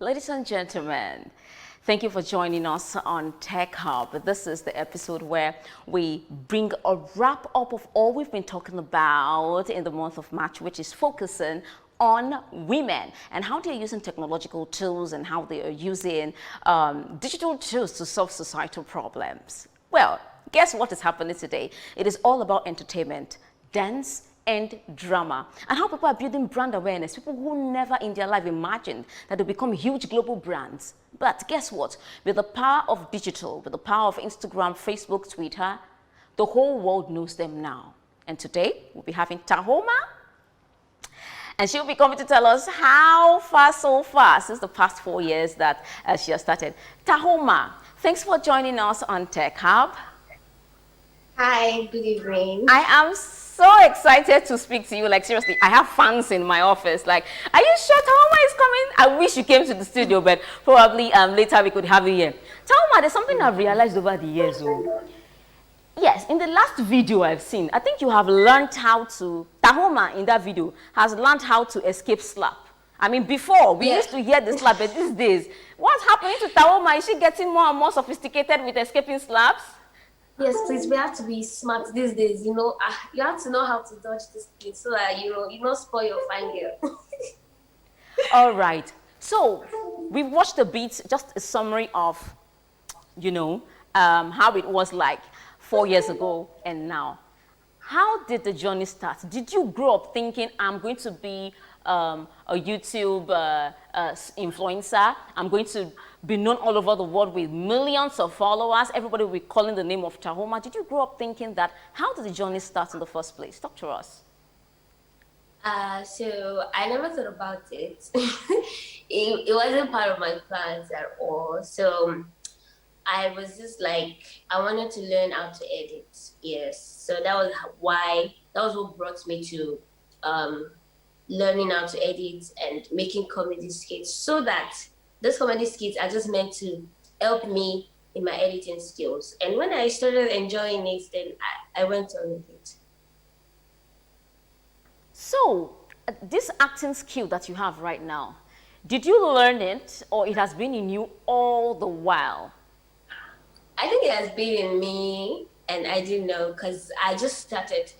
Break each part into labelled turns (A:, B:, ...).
A: Ladies and gentlemen, thank you for joining us on Tech Hub. This is the episode where we bring a wrap up of all we've been talking about in the month of March, which is focusing on women and how they're using technological tools and how they are using digital tools to solve societal problems. Well, guess what is happening today? It is all about entertainment, dance, and drama, and how people are building brand awareness. People who never in their life imagined that they become huge global brands. But guess what? With the power of digital, with the power of Instagram, Facebook, Twitter, the whole world knows them now. And today, we'll be having Taaooma, and she'll be coming to tell us how far so far since the past 4 years that she has started. Taaooma, thanks for joining us on Tech Hub.
B: Hi, good evening.
A: I am so excited to speak to you. Like, seriously, I have fans in my office. Like, are you sure Taaooma is coming? I wish you came to the studio, but probably later we could have you here. Taaooma, there's something I've realized over the years. Yes, in the last video I've seen, I think you have learned how to, Taaooma in that video has learned how to escape slap. I mean, before, we used to hear the slap, but these days, what's happening to Taaooma? Is she getting more and more sophisticated with escaping slaps?
B: Yes, please, we have to be smart these days, you know. You have to know how to dodge this thing so that, you don't spoil your fine girl.
A: All right. So, we've watched a bit, just a summary of, how it was like 4 years ago and now. How did the journey start? Did you grow up thinking, I'm going to be a YouTube influencer? I'm going to be known all over the world with millions of followers. Everybody will be calling the name of Taaooma. Did you grow up thinking that? How did the journey start in the first place? Talk to us.
B: So I never thought about it. It wasn't part of my plans at all. So I was just like, I wanted to learn how to edit. Yes. So that was what brought me to learning how to edit and making comedy skits, so that those comedy skits are just meant to help me in my editing skills. And when I started enjoying it, then I went on with it.
A: So, this acting skill that you have right now, did you learn it or it has been in you all the while?
B: I think it has been in me and I didn't know, because I just started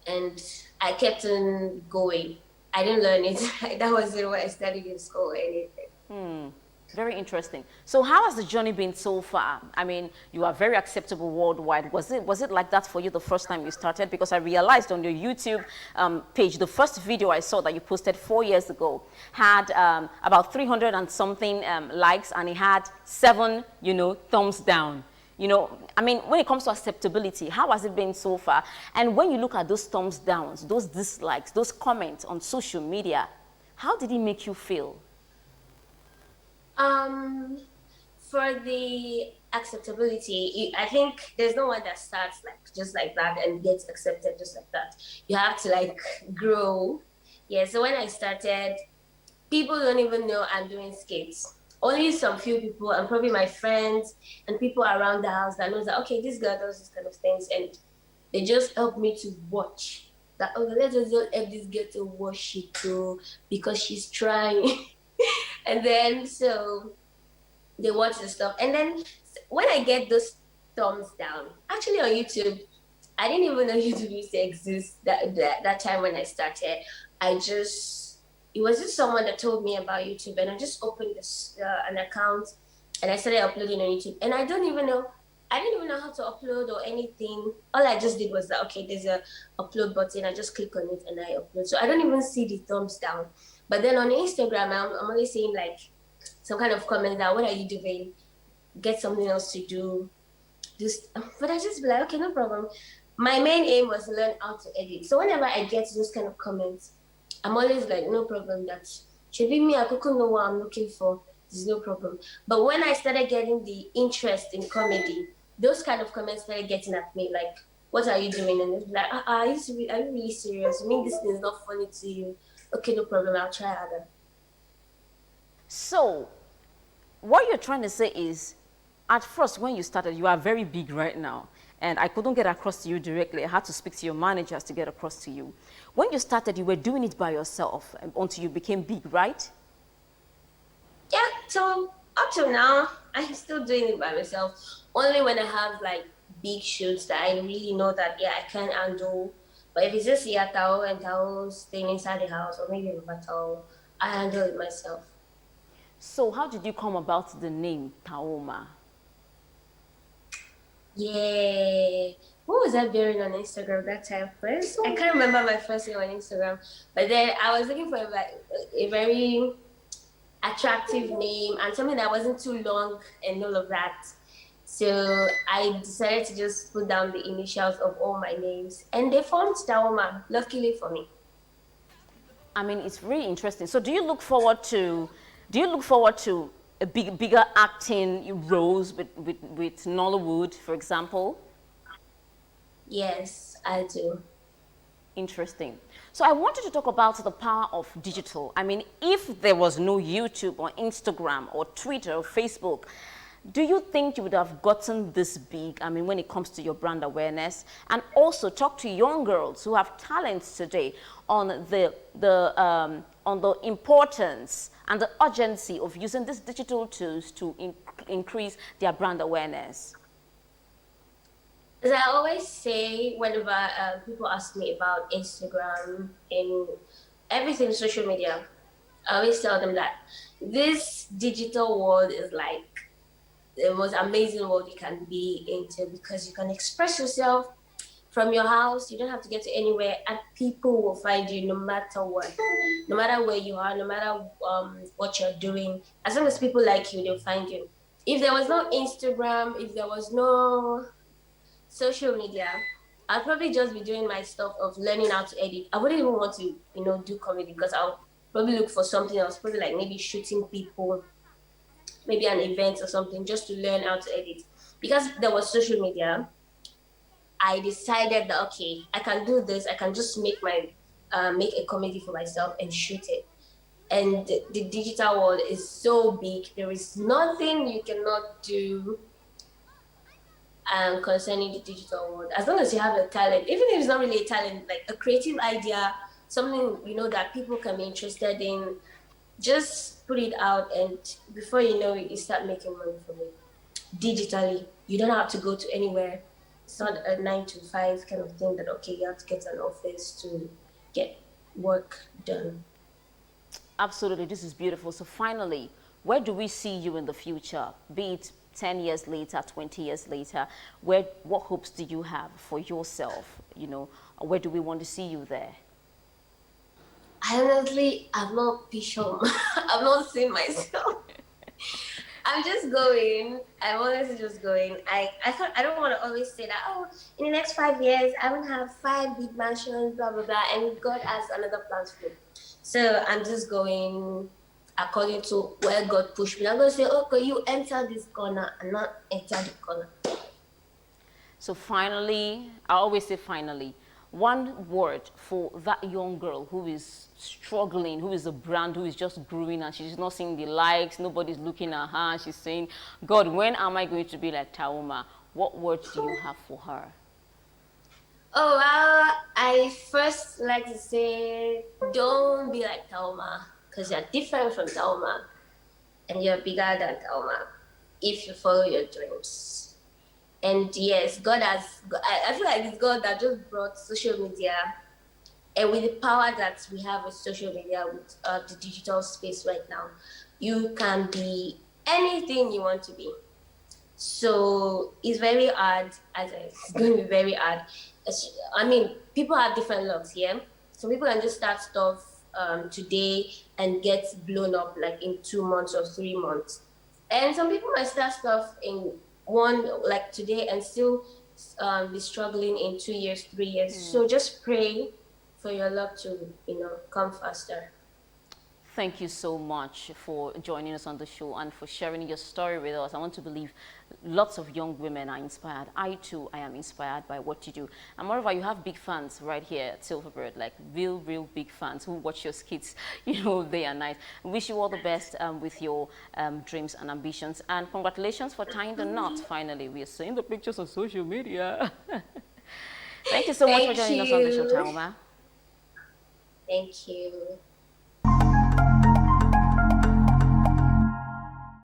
B: and I kept on going. I didn't learn it. That wasn't what I studied in school or anything.
A: Very interesting. So how has the journey been so far? I mean, you are very acceptable worldwide. Was it like that for you the first time you started? Because I realized on your YouTube page, the first video I saw that you posted 4 years ago had about 300 and something likes, and it had 7, thumbs down. I mean, when it comes to acceptability, how has it been so far? And when you look at those thumbs downs, those dislikes, those comments on social media, how did it make you feel?
B: For the acceptability, I think there's no one that starts just like that and gets accepted just like that. You have to grow. Yeah, so when I started, people don't even know I'm doing skits. Only some few people, and probably my friends and people around the house that knows that, okay, this girl does this kind of things, and they just help me to watch. That, okay, let's just help this girl to watch it too, because she's trying. And then, so they watch the stuff. And then when I get those thumbs down, actually on YouTube, I didn't even know YouTube used to exist that time when I started. It was just someone that told me about YouTube, and I just opened an account and I started uploading on YouTube. And I didn't even know how to upload or anything. All I just did was that, okay, there's a upload button. I just click on it and I upload. So I don't even see the thumbs down. But then on Instagram, I'm only seeing some kind of comment that, what are you doing? Get something else to do. But I just be like, okay, no problem. My main aim was to learn how to edit. So whenever I get those kind of comments, I'm always like, no problem. That should be me. I could know what I'm looking for. There's no problem. But when I started getting the interest in comedy, those kind of comments started getting at me, like, what are you doing? And it's like, are you really serious? You mean this thing is not funny to you? Okay, no problem, I'll try harder.
A: So, what you're trying to say is, at first when you started, you are very big right now, and I couldn't get across to you directly. I had to speak to your managers to get across to you. When you started, you were doing it by yourself until you became big, right?
B: So up till now, I'm still doing it by myself. Only when I have like big shoots that I really know that yeah I can handle. But if it's just yeah Tao and Tao staying inside the house or maybe with Tao, I handle it myself.
A: So how did you come about the name Taaooma?
B: Yeah. What was I bearing on Instagram that time first? I can't remember my first name on Instagram. But then I was looking for like a very attractive name and something that wasn't too long and all of that. So I decided to just put down the initials of all my names and they formed Taaooma, luckily for me.
A: I mean, it's really interesting. So do you look forward to a bigger acting roles with Nollywood, for example?
B: Yes, I do.
A: Interesting. So I wanted to talk about the power of digital. I mean, if there was no YouTube or Instagram or Twitter or Facebook, do you think you would have gotten this big? I mean, when it comes to your brand awareness, and also talk to young girls who have talents today on on the importance and the urgency of using these digital tools to increase their brand awareness.
B: As I always say, whenever people ask me about Instagram and everything social media, I always tell them that this digital world is like the most amazing world you can be into because you can express yourself from your house. You don't have to get to anywhere, and people will find you no matter what, no matter where you are, no matter what you're doing. As long as people like you, they'll find you. If there was no Instagram, if there was no social media, I'll probably just be doing my stuff of learning how to edit. I wouldn't even want to, do comedy because I'll probably look for something else, probably like maybe shooting people, maybe an event or something, just to learn how to edit. Because there was social media, I decided that okay, I can do this. I can just make a comedy for myself and shoot it. And the digital world is so big. There is nothing you cannot do concerning the digital world. As long as you have a talent, even if it's not really a talent, like a creative idea, something that people can be interested in, just put it out, and before you know it, you start making money from it digitally. You don't have to go to anywhere. It's not a 9 to 5 kind of thing that okay, you have to get an office to get work done.
A: Absolutely, this is beautiful. So finally, where do we see you in the future? Be it 10 years later, 20 years later, what hopes do you have for yourself? Where do we want to see you there?
B: I honestly, I'm not picture. I've not seen myself. I'm just going. I'm honestly just going. I don't want to always say that. Oh, in the next 5 years, I will have 5 big mansions, blah blah blah, and God has another plan for me. So I'm just going according to where God pushed me. I'm going to say, okay, you enter this corner and not enter the corner.
A: So finally, I always say finally, one word for that young girl who is struggling, who is a brand, who is just growing and she's not seeing the likes, nobody's looking at her, she's saying, God, when am I going to be like Taaooma? What words do you have for her?
B: Oh, well, I first like to say, don't be like Taaooma, because you're different from Taaooma and you're bigger than Taaooma if you follow your dreams. And yes, I feel like it's God that just brought social media. And with the power that we have with social media, with the digital space right now, you can be anything you want to be. So it's very hard, it's going to be very hard. I mean, people have different looks, yeah? So people can just start stuff today and get blown up like in 2 months or 3 months. And some people might start stuff in one, like today, and still be struggling in 2 years, 3 years. So just pray for your luck to, come faster.
A: Thank you so much for joining us on the show and for sharing your story with us. I want to believe lots of young women are inspired. I too, I am inspired by what you do. And moreover, you have big fans right here at Silverbird, like real big fans who watch your skits, day and night. Wish you all the best with your dreams and ambitions. And congratulations for tying the knot, finally. We are seeing the pictures on social media. Thank you so much for joining us on the show, Taaooma.
B: Thank you.